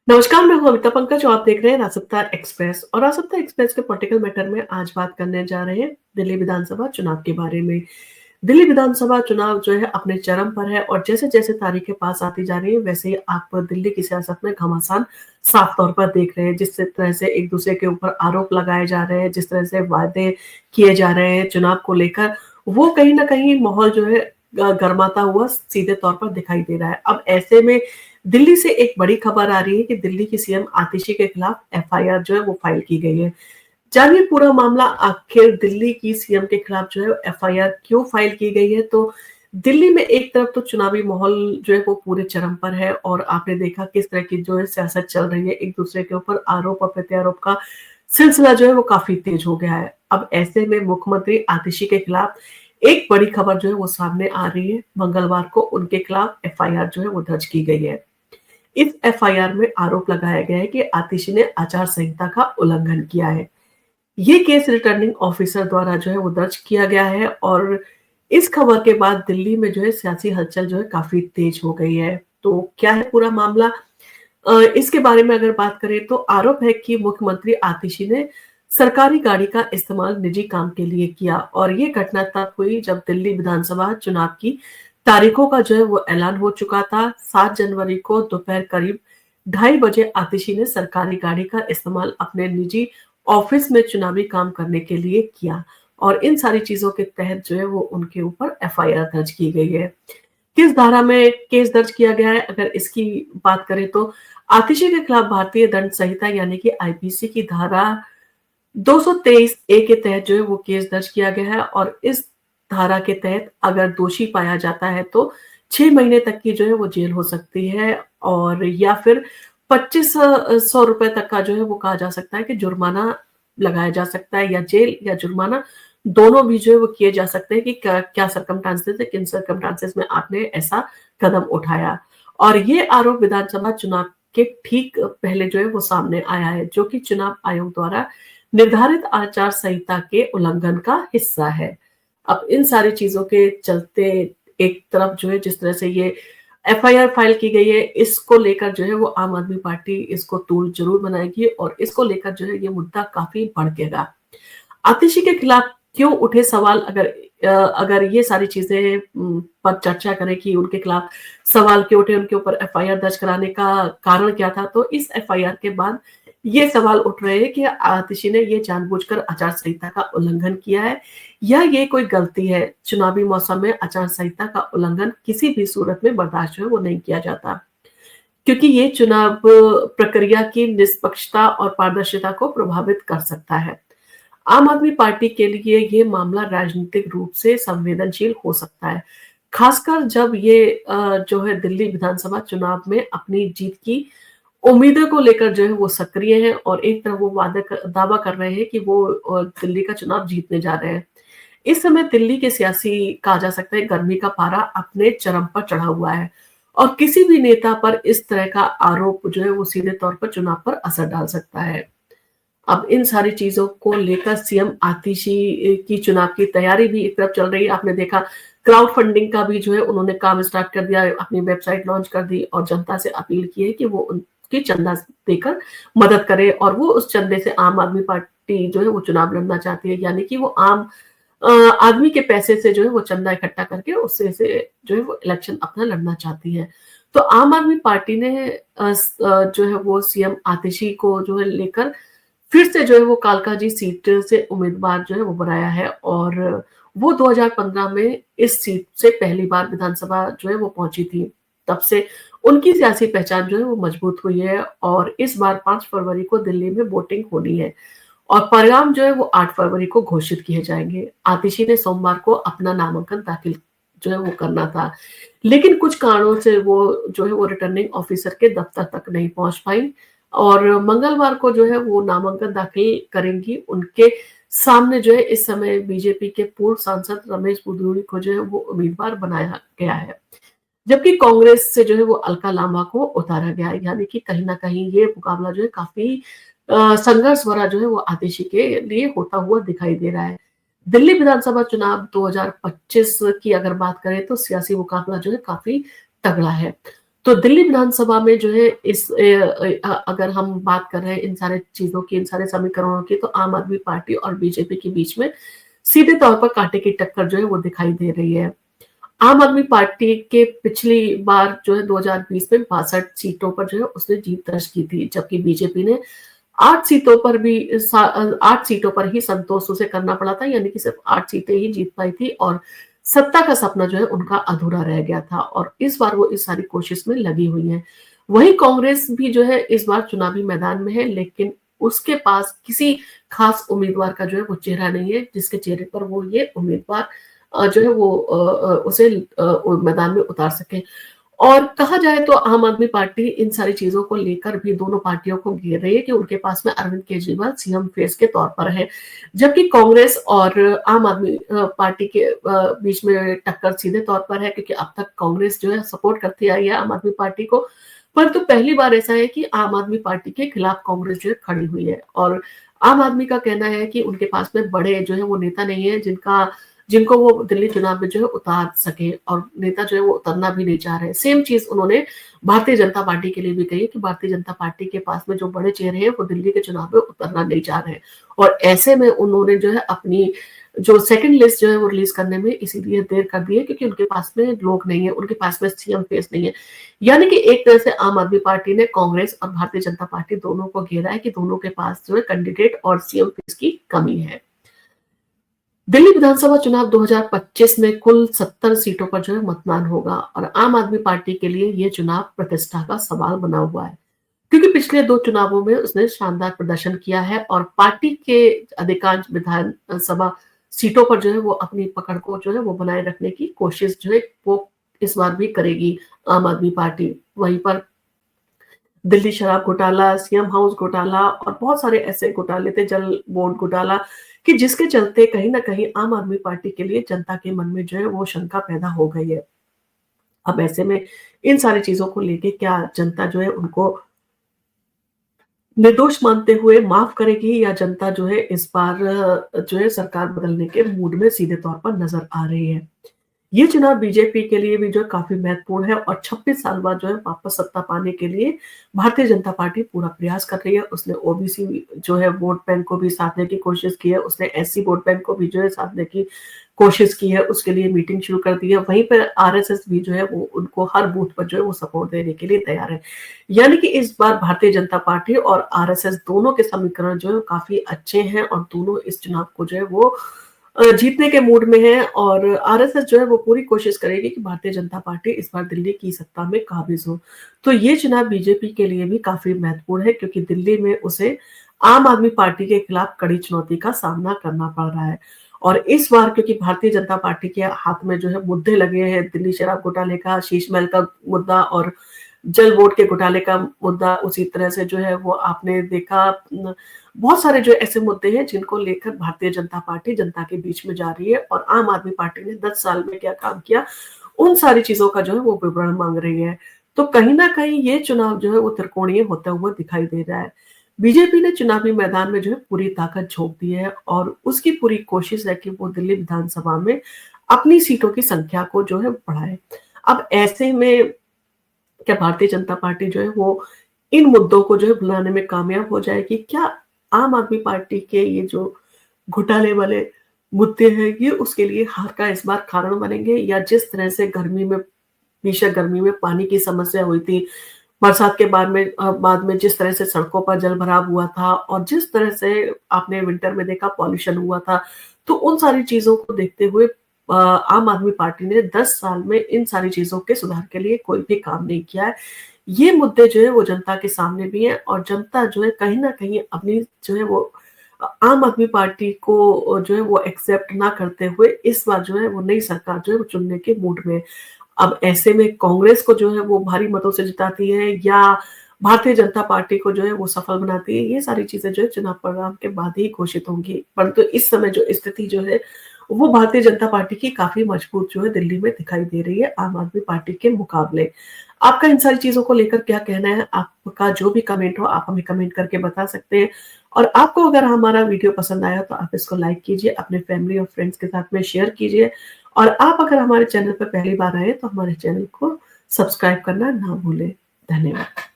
नमस्कार, मैं हूँ अमिता पंकज और आप देख रहे हैं रासप्ताह एक्सप्रेस और रासप्ताह एक्सप्रेस के पॉलिटिकल मैटर में आज बात करने जा रहे हैं दिल्ली विधानसभा चुनाव के बारे में। दिल्ली विधानसभा चुनाव जो है अपने चरम पर है और जैसे-जैसे तारीखें पास आती जा रही हैं, वैसे ही आप दिल्ली की सियासत में घमासान साफ तौर पर देख रहे हैं। जिस तरह से एक-दूसरे के ऊपर आरोप लगाए जा रहे हैं, जिस तरह से वादे किए जा रहे हैं चुनाव को लेकर, वो कहीं न कहीं माहौल जो है गरमाता हुआ सीधे तौर पर दिखाई दे रहा है। अब ऐसे में दिल्ली से एक बड़ी खबर आ रही है कि दिल्ली की सीएम आतिशी के खिलाफ एफआईआर जो है वो फाइल की गई है। जानिए पूरा मामला आखिर दिल्ली की सीएम के खिलाफ जो है एफआईआर क्यों फाइल की गई है। तो दिल्ली में एक तरफ तो चुनावी माहौल जो है वो पूरे चरम पर है और आपने देखा किस तरह की जो है सियासत चल रही है, एक दूसरे के ऊपर आरोप और प्रत्यारोप का सिलसिला जो है वो काफी तेज हो गया है। अब ऐसे में मुख्यमंत्री आतिशी के खिलाफ एक बड़ी खबर जो है वो सामने आ रही है। मंगलवार को उनके खिलाफ एफआईआर जो है वो दर्ज की गई है। इस एफआईआर में आरोप लगाया गया है कि आतिशी ने आचार संहिता का उल्लंघन किया है। ये केस रिटर्निंग ऑफिसर द्वारा जो है वो दर्ज किया गया है और इस खबर के बाद दिल्ली में जो है सियासी हलचल जो है काफी तेज हो गई है। तो क्या है पूरा मामला? इसके बारे में अगर बात करें तो आरोप है कि मुख्यमंत्री आतिशी ने सरकारी गाड़ी का इस्तेमाल निजी काम के लिए किया और ये घटना तब हुई जब दिल्ली विधानसभा चुनाव की तारीखों का जो है वो ऐलान हो चुका था। 7 जनवरी को दोपहर करीब 2:30 बजे आतिशी ने सरकारी गाड़ी का इस्तेमाल अपने निजी ऑफिस में चुनावी काम करने के लिए किया और इन सारी चीजों के तहत जो है वो उनके ऊपर एफआईआर दर्ज की गई है। किस धारा में केस दर्ज किया गया है अगर इसकी बात करें तो आतिशी के खिलाफ भारतीय दंड संहिता यानी कि आईपीसी की धारा 223 ए के तहत जो है वो केस दर्ज किया गया है और इस धारा के तहत अगर दोषी पाया जाता है तो 6 महीने तक की जो है वो जेल हो सकती है और या फिर 2500 रुपए तक का जो है वो कहा जा सकता है कि जुर्माना लगाया जा सकता है या जेल या जुर्माना दोनों भी जो है वो किए जा सकते हैं कि क्या क्या सर्कमस्टांसेस है, किन सर्कमस्टांसेस में आपने ऐसा कदम उठाया। और ये आरोप विधानसभा चुनाव के ठीक पहले जो है वो सामने आया है, जो कि चुनाव आयोग द्वारा निर्धारित आचार संहिता के उल्लंघन का हिस्सा है। अब इन सारी चीजों के चलते एक तरफ जो है जिस तरह से ये एफआईआर फाइल की गई है, इसको लेकर जो है वो आम आदमी पार्टी इसको तूल जरूर बनाएगी और इसको लेकर जो है ये मुद्दा काफी भड़केगा। आतिशी के खिलाफ क्यों उठे सवाल अगर ये सारी चीजें पर चर्चा करें कि उनके खिलाफ सवाल क्यों उठे, उनके ऊपर एफआईआर दर्ज कराने का कारण क्या था, तो इस एफआईआर के बाद ये सवाल उठ रहे हैं कि आतिशी ने ये जानबूझकर आचार संहिता का उल्लंघन किया है या ये कोई गलती है। चुनावी मौसम में आचार संहिता का उल्लंघन किसी भी सूरत में बर्दाश्त जो है वो नहीं किया जाता, क्योंकि ये चुनाव प्रक्रिया की निष्पक्षता और पारदर्शिता को प्रभावित कर सकता है। आम आदमी पार्टी के लिए ये मामला राजनीतिक रूप से संवेदनशील हो सकता है, खासकर जब ये जो है दिल्ली विधानसभा चुनाव में अपनी जीत की उम्मीदों को लेकर जो है वो सक्रिय हैं और एक तरफ वो दावा कर रहे हैं कि वो दिल्ली का चुनाव जीतने जा रहे हैं। इस समय दिल्ली के सियासी कहा जा सकता है गर्मी का पारा अपने चरम पर चढ़ा हुआ है और किसी भी नेता पर इस तरह का आरोप जो है वो सीधे तौर पर चुनाव पर असर डाल सकता है। अब इन सारी चीज़ों को लेकर सीएम आतिशी की चुनाव की तैयारी भी एक तरफ चल रही है। आपने देखा क्राउड फंडिंग का भी जो है उन्होंने काम स्टार्ट कर दिया, अपनी वेबसाइट लॉन्च कर दी और जनता से अपील की है कि वो उनकी चंदा देकर मदद करे और वो उस चंदे से आम आदमी पार्टी जो है वो चुनाव लड़ना चाहती है। यानी कि वो आम आदमी के पैसे से जो है वो चंदा इकट्ठा करके उससे से जो है वो इलेक्शन अपना लड़ना चाहती है। तो आम आदमी पार्टी ने जो है वो सीएम आतिशी को जो है लेकर फिर से जो है वो कालकाजी सीट से उम्मीदवार जो है वो बनाया है और वो 2015 में इस सीट से पहली बार विधानसभा जो है वो पहुंची थी। तब से उनकी सियासी पहचान जो है वो मजबूत हुई है और इस बार 5 फरवरी को दिल्ली में वोटिंग होनी है और परिणाम जो है वो 8 फरवरी को घोषित किए जाएंगे। आतिशी ने सोमवार को अपना नामांकन दाखिल जो है वो करना था, लेकिन कुछ कारणों से वो जो है वो रिटर्निंग ऑफिसर के दफ्तर तक नहीं पहुंच पाई और मंगलवार को जो है वो नामांकन दाखिल करेंगी। उनके सामने जो है इस समय बीजेपी के पूर्व सांसद रमेश बुदूड़ी को जो है वो उम्मीदवार बनाया गया है, जबकि कांग्रेस से जो है वो अलका लांबा को उतारा गया है। यानी कि कहीं ना कहीं ये मुकाबला जो है काफी संघर्ष भरा जो है वो आतिशी के लिए होता हुआ दिखाई दे रहा है। दिल्ली विधानसभा चुनाव 2025 की अगर बात करें तो सियासी मुकाबला जो है काफी तगड़ा है। तो दिल्ली विधानसभा में जो है अगर हम बात कर रहे हैं इन सारे चीज़ों की, इन सारे समीकरणों की, तो आम आदमी पार्टी और बीजेपी के बीच में सीधे तौर पर कांटे की टक्कर जो है वो दिखाई दे रही है। आम आदमी पार्टी के पिछली बार जो है 2020 में 62 सीटों पर जो है उसने जीत दर्ज की थी, जबकि बीजेपी ने 8 सीटों पर भी 8 सीटों पर ही संतोष उसे करना पड़ा था, यानी कि सिर्फ 8 सीटें ही जीत पाई थी और सत्ता का सपना जो है उनका अधूरा रह गया था और इस बार वो इस सारी कोशिश में लगी हुई है। वहीं कांग्रेस भी जो है इस बार चुनावी मैदान में है, लेकिन उसके पास किसी खास उम्मीदवार का जो है वो चेहरा नहीं है, जिसके चेहरे पर वो ये उम्मीदवार जो है वो उसे मैदान में उतार सके। और कहा जाए तो आम आदमी पार्टी इन सारी चीजों को लेकर भी दोनों पार्टियों को घेर रही है कि उनके पास में अरविंद केजरीवाल सीएम फेस के तौर पर है, जबकि कांग्रेस और आम आदमी पार्टी के बीच में टक्कर सीधे तौर पर है, क्योंकि अब तक कांग्रेस जो है सपोर्ट करती आई है आम आदमी पार्टी को। परंतु पहली बार ऐसा है कि आम आदमी पार्टी के खिलाफ कांग्रेस जो है खड़ी हुई है और आम आदमी का कहना है कि उनके पास में बड़े जो है वो नेता नहीं है जिनको वो दिल्ली चुनाव में जो है उतार सके, और नेता जो है वो उतरना भी नहीं चाह रहे। सेम चीज उन्होंने भारतीय जनता पार्टी के लिए भी कही कि भारतीय जनता पार्टी के पास में जो बड़े चेहरे हैं वो दिल्ली के चुनाव में उतरना नहीं चाह रहे हैं, और ऐसे में उन्होंने जो है अपनी जो सेकंड लिस्ट जो है वो रिलीज करने में इसीलिए देर कर दी है क्योंकि उनके पास में लोग नहीं है, उनके पास में सीएम फेस नहीं है। यानी कि एक तरह से आम आदमी पार्टी ने कांग्रेस और भारतीय जनता पार्टी दोनों को घेरा है कि दोनों के पास जो है कैंडिडेट और सीएम फेस की कमी है। दिल्ली विधानसभा चुनाव 2025 में कुल 70 सीटों पर जो है मतदान होगा और आम आदमी पार्टी के लिए ये चुनाव प्रतिष्ठा का सवाल बना हुआ है, क्योंकि पिछले 2 चुनावों में उसने शानदार प्रदर्शन किया है और पार्टी के अधिकांश विधानसभा सीटों पर जो है वो अपनी पकड़ को जो है वो बनाए रखने की कोशिश जो है वो इस बार भी करेगी आम आदमी पार्टी। वहीं पर दिल्ली शराब घोटाला, सीएम हाउस घोटाला और बहुत सारे ऐसे घोटाले थे, जल बोर्ड घोटाला, कि जिसके चलते कहीं न कहीं आम आदमी पार्टी के लिए जनता के मन में जो है वो शंका पैदा हो गई है। अब ऐसे में इन सारी चीज़ों को लेके क्या जनता जो है उनको निर्दोष मानते हुए माफ करेगी, या जनता जो है इस बार जो है सरकार बदलने के मूड में सीधे तौर पर नज़र आ रही है। ये चुनाव बीजेपी के लिए भी जो है काफ़ी महत्वपूर्ण है और 26 साल बाद जो है वापस सत्ता पाने के लिए भारतीय जनता पार्टी पूरा प्रयास कर रही है। उसने ओबीसी जो है वोट बैंक को भी साधने की कोशिश की है, उसने एससी वोट बैंक को भी जो है साधने की कोशिश की है, उसके लिए मीटिंग शुरू कर दी है। वहीं पर आरएसएस भी जो है वो उनको हर बूथ पर जो है वो सपोर्ट देने के लिए तैयार है। यानी कि इस बार भारतीय जनता पार्टी और आरएसएस दोनों के समीकरण जो है काफ़ी अच्छे हैं और दोनों इस चुनाव को जो है वो जीतने के मूड में है और आरएसएस जो है वो पूरी कोशिश करेगी कि भारतीय जनता पार्टी इस बार दिल्ली की सत्ता में काबिज हो। तो ये चुनाव बीजेपी के लिए भी काफी महत्वपूर्ण है क्योंकि दिल्ली में उसे आम आदमी पार्टी के खिलाफ कड़ी चुनौती का सामना करना पड़ रहा है। और इस बार क्योंकि भारतीय जनता पार्टी के हाथ में जो है मुद्दे लगे हैं, दिल्ली शराब घोटाले का, शीश महल का मुद्दा और जल बोर्ड के घोटाले का मुद्दा, उसी तरह से जो है वो आपने देखा बहुत सारे जो ऐसे मुद्दे हैं जिनको लेकर भारतीय जनता पार्टी जनता के बीच में जा रही है और आम आदमी पार्टी ने 10 साल में क्या काम किया उन सारी चीजों का जो है वो विवरण मांग रही है। तो कहीं ना कहीं ये चुनाव जो है वो त्रिकोणीय होता हुआ दिखाई दे रहा है। बीजेपी ने चुनावी मैदान में जो है पूरी ताकत झोंक दी है और उसकी पूरी कोशिश है कि वो दिल्ली विधानसभा में अपनी सीटों की संख्या को जो है बढ़ाए। अब ऐसे में क्या भारतीय जनता पार्टी जो है वो इन मुद्दों को जो है भुलाने में कामयाब हो जाएगी? क्या आम आदमी पार्टी के ये जो घोटाले वाले मुद्दे हैं ये उसके लिए हार का इस बार कारण बनेंगे, या जिस तरह से गर्मी में भीषण गर्मी में पानी की समस्या हुई थी, बरसात के बाद में जिस तरह से सड़कों पर जलभराव हुआ था और जिस तरह से आपने विंटर में देखा पॉल्यूशन हुआ था, तो उन सारी चीज़ों को देखते हुए आम आदमी पार्टी ने 10 साल में इन सारी चीज़ों के सुधार के लिए कोई भी काम नहीं किया है। ये मुद्दे जो है वो जनता के सामने भी हैं और जनता जो है कहीं न कहीं अपनी जो है वो आम आदमी पार्टी को जो है वो एक्सेप्ट ना करते हुए इस बार जो है वो नई सरकार जो है वो चुनने के मूड में है। अब ऐसे में कांग्रेस को जो है वो भारी मतों से जिताती है या भारतीय जनता पार्टी को जो है वो सफल बनाती है, ये सारी चीज़ें जो है चुनाव परिणाम के बाद ही घोषित होंगी। परंतु इस समय जो स्थिति जो है वो भारतीय जनता पार्टी की काफ़ी मजबूत जो है दिल्ली में दिखाई दे रही है आम आदमी पार्टी के मुकाबले। आपका इन सारी चीज़ों को लेकर क्या कहना है? आपका जो भी कमेंट हो आप हमें कमेंट करके बता सकते हैं। और आपको अगर हमारा वीडियो पसंद आया तो आप इसको लाइक कीजिए, अपने फैमिली और फ्रेंड्स के साथ में शेयर कीजिए। और आप अगर हमारे चैनल पर पहली बार आए तो हमारे चैनल को सब्सक्राइब करना ना भूलें। धन्यवाद।